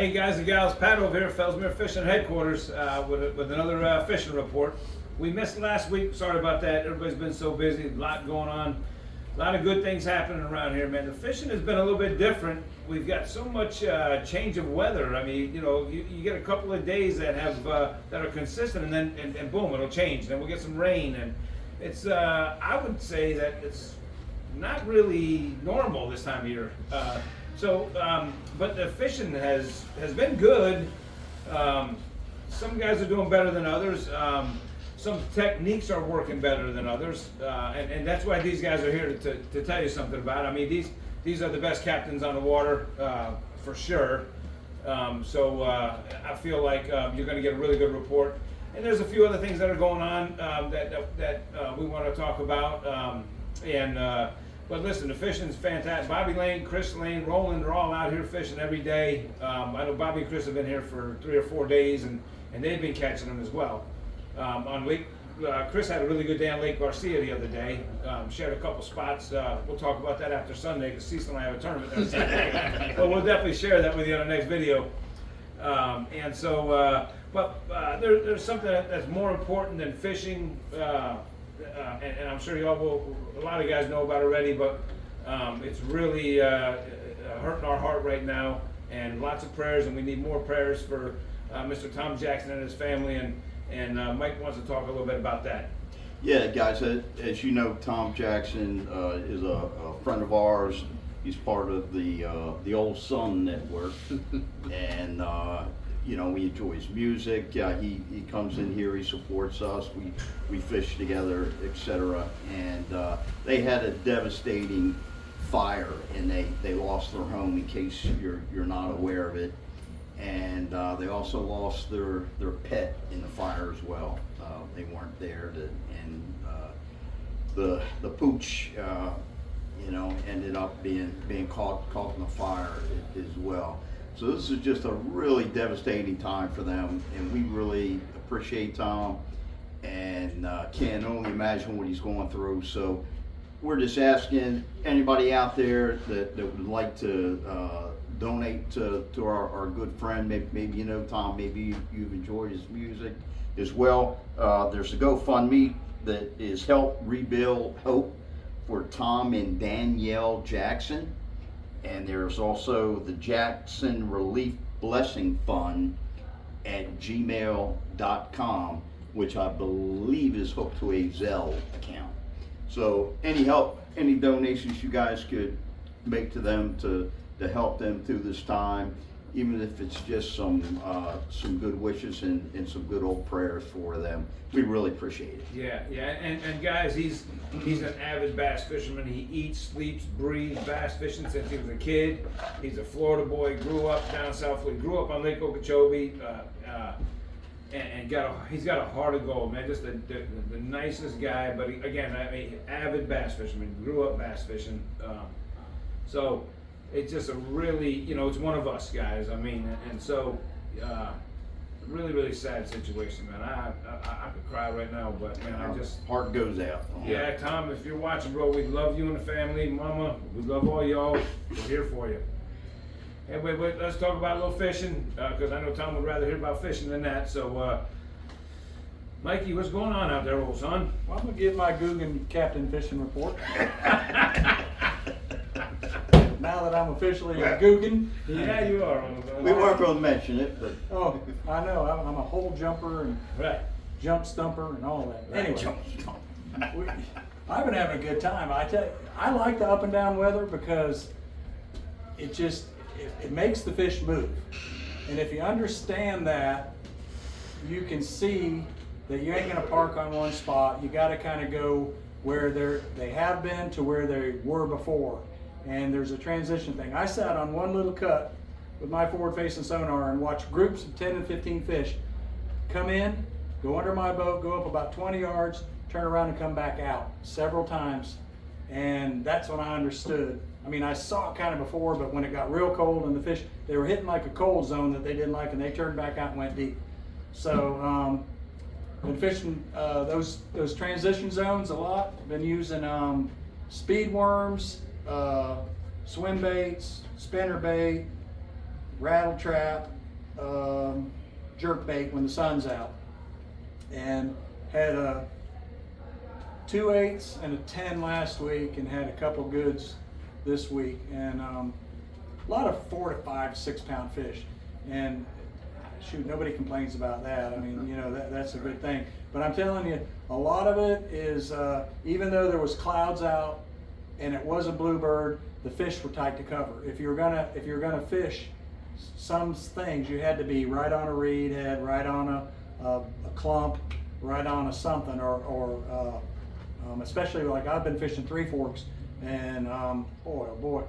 Hey guys and gals, Pat over here, Fellsmere Fishing Headquarters, with another fishing report. We missed last week, sorry about that. Everybody's been so busy, a lot going on, a lot of good things happening around here, man. The fishing has been a little bit different. We've got so much change of weather. I mean, you know, you get a couple of days that have that are consistent, and then and boom, it'll change. Then we'll get some rain, and it's I would say that it's not really normal this time of year. But the fishing has been good. Some guys are doing better than others. Some techniques are working better than others, and that's why these guys are here to tell you something about it. I mean, these are the best captains on the water for sure. I feel like you're going to get a really good report. And there's a few other things that are going on that we want to talk about. But listen, the fishing's fantastic. Bobby Lane, Chris Lane, Roland, they're all out here fishing every day. I know Bobby and Chris have been here for 3 or 4 days, and they've been catching them as well. On Lake, Chris had a really good day on Lake Garcia the other day. Shared a couple spots. We'll talk about that after Sunday because Cecil and I have a tournament on Sunday. But we'll definitely share that with you on the next video. There's something that's more important than fishing. And I'm sure y'all will, a lot of guys know about it already, but it's really hurting our heart right now, and lots of prayers, and we need more prayers for Mr. Tom Jackson and his family, and Mike wants to talk a little bit about that. Yeah, guys, as you know, Tom Jackson is a friend of ours. He's part of the Old Sun Network, and you know, we enjoy his music. He comes in here, he supports us, we fish together, etc. And they had a devastating fire, and they lost their home, in case you're not aware of it. And they also lost their pet in the fire as well. They weren't there and the pooch you know, ended up being caught in the fire as well. So this is just a really devastating time for them, and we really appreciate Tom, and can only imagine what he's going through. So we're just asking anybody out there that would like to donate to our good friend. Maybe you know Tom, maybe you've enjoyed his music as well. There's a GoFundMe that is Help Rebuild Hope for Tom and Danielle Jackson. And there's also the Jackson Relief Blessing Fund at gmail.com, which I believe is hooked to a Zelle account. So any help, any donations you guys could make to them to help them through this time, even if it's just some good wishes and some good old prayers for them, we really appreciate it. Yeah, and guys, he's an avid bass fisherman. He eats, sleeps, breathes bass fishing since he was a kid. He's a Florida boy, grew up down south, grew up on Lake Okeechobee, and he's got a heart of gold, man. Just the nicest guy. But avid bass fisherman, grew up bass fishing. So it's just a really, you know, it's one of us guys. I mean, and so really, really sad situation, man. I could cry right now, but man, I just heart goes out. Yeah, Tom, if you're watching, bro, we love you and the family, Mama. We love all y'all. We're here for you. Anyway, let's talk about a little fishing, because I know Tom would rather hear about fishing than that. So, Mikey, what's going on out there, old son? Well, I'm gonna give my Guggen Captain Fishing report. Now that I'm officially a Guggen. Yeah, you are. We weren't going to mention it, but oh, I know. I'm a hole jumper and right. Jump stumper and all that. Right. Anyway, I've been having a good time. I tell you, I like the up and down weather because it makes the fish move. And if you understand that, you can see that you ain't gonna park on one spot. You got to kind of go where they have been to where they were before. And there's a transition thing. I sat on one little cut with my forward-facing sonar and watched groups of 10 and 15 fish come in, go under my boat, go up about 20 yards, turn around and come back out several times. And that's when I understood. I mean, I saw it kind of before, but when it got real cold and the fish, they were hitting like a cold zone that they didn't like, and they turned back out and went deep. So, been fishing those transition zones a lot. Been using speed worms, swim baits, spinner bait, rattle trap, jerk bait when the sun's out, and had a 2/8 and a 10 last week, and had a couple goods this week, and a lot of 4 to 5, 6 pound fish, and shoot, nobody complains about that. I mean, you know, that's a good thing. But I'm telling you, a lot of it is, even though there was clouds out and it was a bluebird, the fish were tight to cover. If you're gonna fish some things, you had to be right on a reed head, right on a clump, right on a something, or especially like I've been fishing Three Forks, and boy, oh boy,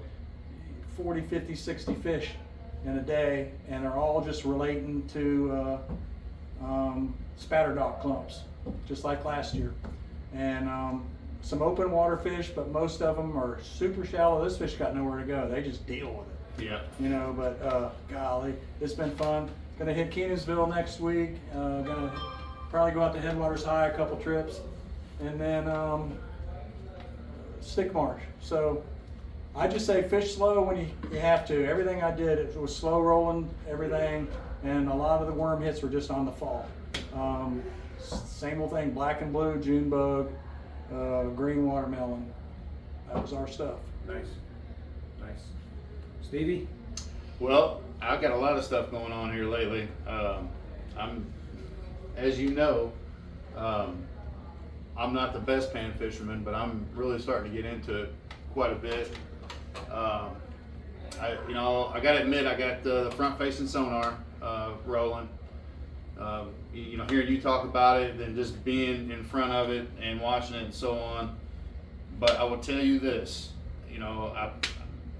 40, 50, 60 fish in a day, and they're all just relating to spatterdock clumps, just like last year. And some open water fish, but most of them are super shallow. This fish got nowhere to go. They just deal with it. Yeah. You know, but golly, it's been fun. Gonna hit Kenansville next week. Gonna probably go out to Headwaters High a couple trips, and then Stick Marsh. So I just say fish slow when you have to. Everything I did, it was slow rolling everything, and a lot of the worm hits were just on the fall. Same old thing, black and blue, June bug, green watermelon. That was our stuff. Nice, nice. Stevie? Well, I've got a lot of stuff going on here lately. I'm, as you know, I'm not the best pan fisherman, but I'm really starting to get into it quite a bit. I gotta admit, I got the front-facing sonar rolling. Hearing you talk about it, and just being in front of it and watching it and so on. But I will tell you this,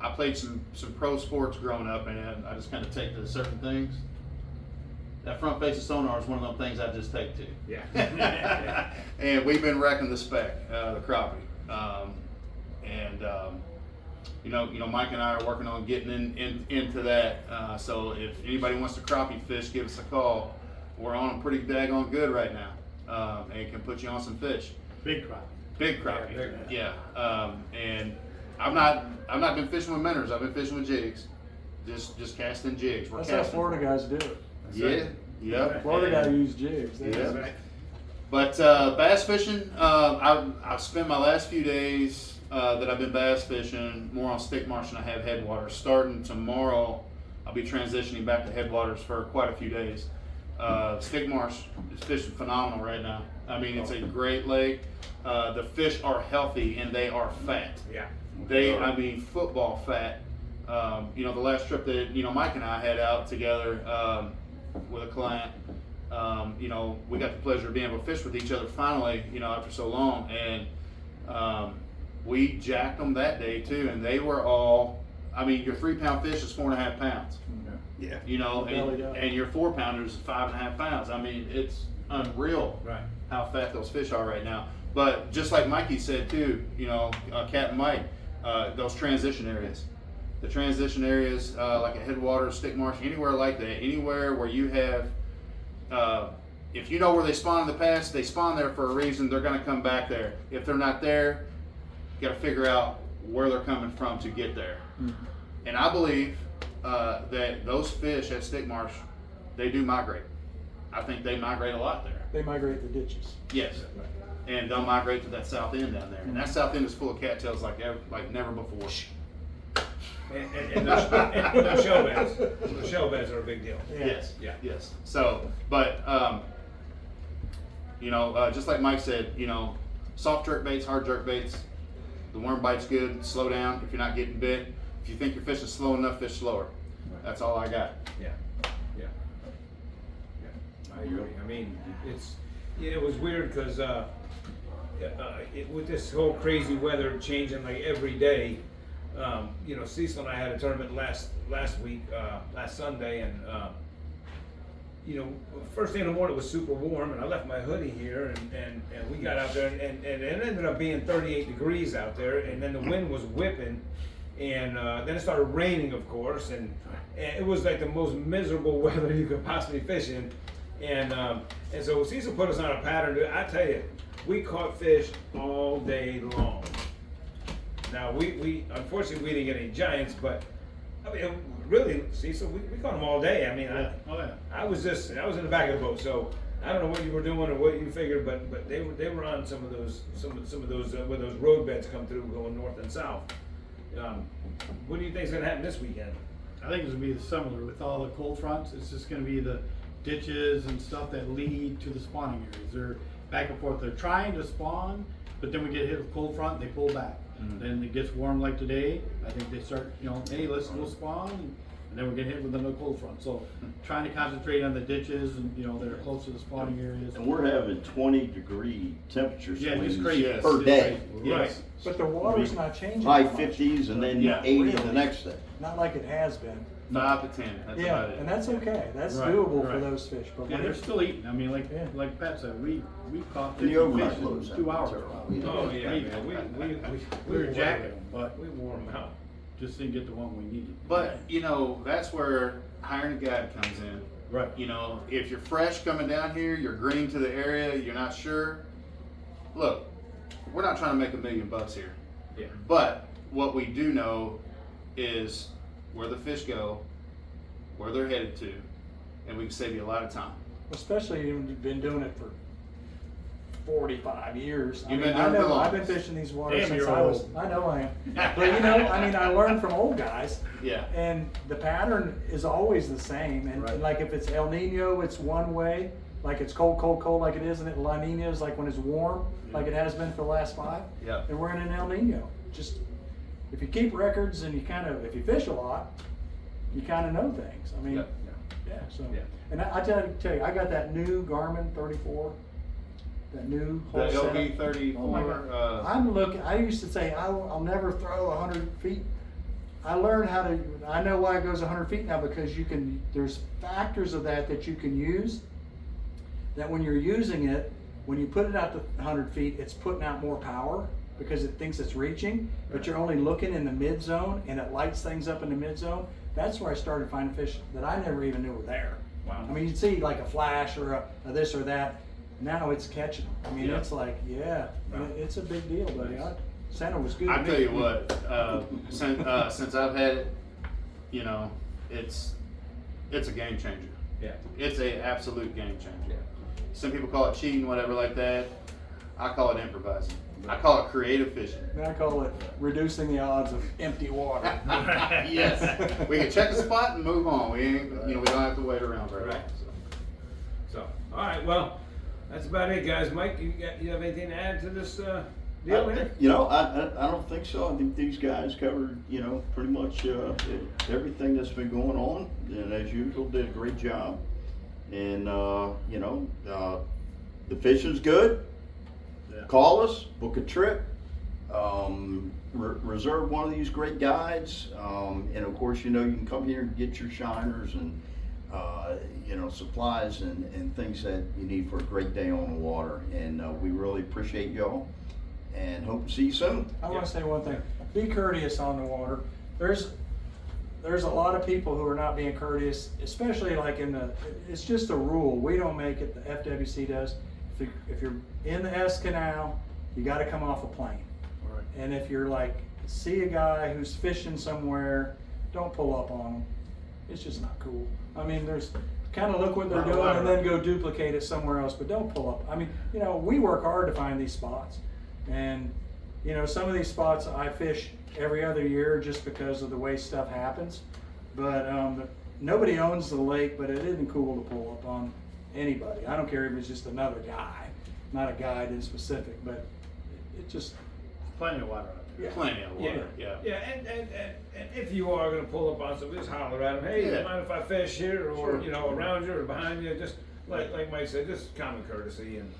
I played some pro sports growing up, and I just kind of take to certain things. That front-facing sonar is one of those things I just take to. Yeah. And we've been wrecking the spec, the crappie. Mike and I are working on getting into that. So if anybody wants to crappie fish, give us a call. We're on them pretty daggone good right now, and can put you on some fish. Big crappie. Big crappie. Yeah, Yeah. And I've not been fishing with minnows. I've been fishing with jigs. Just casting jigs. That's how Florida guys do it. Yeah. Yeah. Florida guys use jigs. Yeah. Right. But bass fishing, I've spent my last few days that I've been bass fishing more on Stick Marsh than I have Headwaters. Starting tomorrow, I'll be transitioning back to Headwaters for quite a few days. Stick Marsh is fishing phenomenal right now. I mean, it's a great lake. The fish are healthy and they are fat. Yeah. Football fat. The last trip that Mike and I had out together with a client. We got the pleasure of being able to fish with each other finally, after so long, and we jacked them that day too, and they were all, your 3-pound fish is 4.5 pounds. Yeah. And your 4-pounder is 5.5 pounds. It's unreal Right. how fat those fish are right now. But just like Mikey said too, Captain Mike, those transition areas. The transition areas, like a Headwaters, Stick Marsh, anywhere like that, anywhere where you have, if you know where they spawn in the past, they spawn there for a reason. They're going to come back there. If they're not there, you got to figure out where they're coming from to get there. Mm-hmm. And I believe that those fish at Stick Marsh, they do migrate. I think they migrate a lot there. They migrate the ditches. Yes. And they'll migrate to that south end down there. And that south end is full of cattails like never before. And the shell beds. The shell beds are a big deal. Yeah. Yes. Yeah. Yes. So, but just like Mike said, soft jerk baits, hard jerk baits. The worm bite's good. Slow down if you're not getting bit. If you think your fish is slow enough, fish slower. That's all I got. Yeah. I agree. It was weird because with this whole crazy weather changing like every day. Cecil and I had a tournament last Sunday, and first thing in the morning it was super warm, and I left my hoodie here, and we got out there, and it ended up being 38 degrees out there, and then the wind was whipping, and then it started raining, of course, and it was like the most miserable weather you could possibly fish in, and so Cecil put us on a pattern. I tell you, we caught fish all day long. Now we unfortunately we didn't get any giants, but I mean, really, see, so we caught them all day. I mean, Yeah. Oh, yeah. I was in the back of the boat, so I don't know what you were doing or what you figured, but they were on some of those where those road beds come through going north and south. What do you think is going to happen this weekend? I think it's gonna be similar with all the cold fronts. It's just gonna be the ditches and stuff that lead to the spawning areas. They're back and forth. They're trying to spawn, but then we get hit with cold front, they pull back. Then it gets warm like today. I think they start, hey, let's go spawn, and then we get hit with another cold front. So trying to concentrate on the ditches and that are close to the spawning areas. And we're having 20-degree temperature Yeah, swings just crazy. per It's day. crazy. Right. Yes. But the water's not changing. High that much. 50s and then Yeah. 80 Really? the next day. Not like it has been. 5 to 10. That's Yeah, about it. and that's okay. That's Right, doable for right. those fish. But Yeah, when they're it, still eating. I mean, Yeah. like Pat said, we caught And the 50 overnight fish in loads 2 hours. happen. probably. Oh yeah, Crazy. man. We were wore jacking them, but We wore them out. just didn't get the one we needed. But that's where hiring a guide comes in. Right. If you're fresh coming down here, you're green to the area, you're not sure. Look, we're not trying to make $1 million here. Yeah. But what we do know is where the fish go, where they're headed to, and we can save you a lot of time. especially you've been doing it for 45 years. You've been doing it for I've been longest. fishing these waters Damn, since you're I was. old. I know I am. But I learned from old guys. Yeah. And the pattern is always the same. And, Right. like if it's El Nino, it's one way. Like it's cold, cold, cold, like it is, and La Nina is like when it's warm, like it has been for the last 5. Yeah. And we're in an El Nino. Just if you keep records and if you fish a lot, you kind of know things. I mean, Yeah. yeah. So, Yeah. and I tell you, I got that new Garmin 34. That new The whole setup. LV34. Oh my God. I'm looking. I used to say I'll never throw 100 feet. I learned how to. I know why it goes 100 feet now because you can. There's factors of that you can use. That when you're using it, when you put it out to 100 feet, it's putting out more power because it thinks it's reaching. But you're only looking in the mid zone, and it lights things up in the mid zone. That's where I started finding fish that I never even knew were there. Wow. I mean, you'd see like a flash or a this or that. Now it's catching them. I mean, Yeah. it's like, yeah, Wow. it's a big deal, buddy. Santa was good. I to tell me. you what, since I've had it, it's a game changer. Yeah. It's a absolute game changer. Yeah. Some people call it cheating, whatever like that. I call it improvising. I call it creative fishing. And I call it reducing the odds of empty water. Yes, we can check the spot and move on. We ain't, we don't have to wait around very long. Right. So, all right, well, that's about it, guys. Mike, you have anything to add to this deal here? I don't think so. I think these guys covered, pretty much everything that's been going on, and as usual, did a great job. And the fishing's good. Yeah. Call us, book a trip, reserve one of these great guides, and of course, you can come here and get your shiners and supplies and things that you need for a great day on the water. And we really appreciate y'all and hope to see you soon. I want to say one thing. Be courteous on the water. There's a lot of people who are not being courteous, especially like it's just a rule. We don't make it, the FWC does. If you're in the S Canal, you got to come off a plane. Right. And if you're like, see a guy who's fishing somewhere, don't pull up on him. It's just not cool. I mean, there's kind of look what they're Not doing allowed. and then go duplicate it somewhere else, but don't pull up. I mean, we work hard to find these spots. And, some of these spots I fish every other year just because of the way stuff happens. But nobody owns the lake, but it isn't cool to pull up on anybody. I don't care if it's just another guy, not a guide in specific, but it just, Plenty of water out there. yeah. Plenty of water. Yeah. Yeah, and if you are gonna pull up on somebody, just holler at them, hey, Yeah. you mind if I fish here, or, Sure. around you or behind you, just like Mike said, just common courtesy, and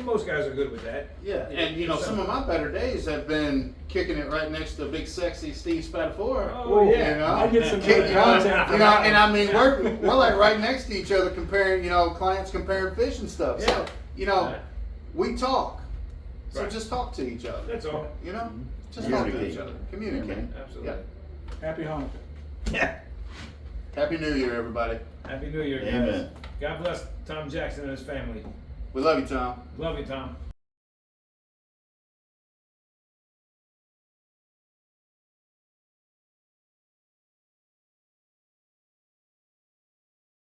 most guys are good with that. Yeah, and some of my better days have been kicking it right next to big sexy Steve Spatafora. Oh, yeah. I get some Kick- good content from and that. I mean we're like right next to each other comparing, clients comparing fish and stuff. So, Yeah. we talk. So Right. just talk to each other. That's all. Just talk to Communicate. each other. Communicate. Absolutely. Yeah. Happy Hanukkah. Yeah. Happy New Year, everybody. Happy New Year, guys. Amen. God bless Tom Jackson and his family. We love you, Tom. Love you, Tom.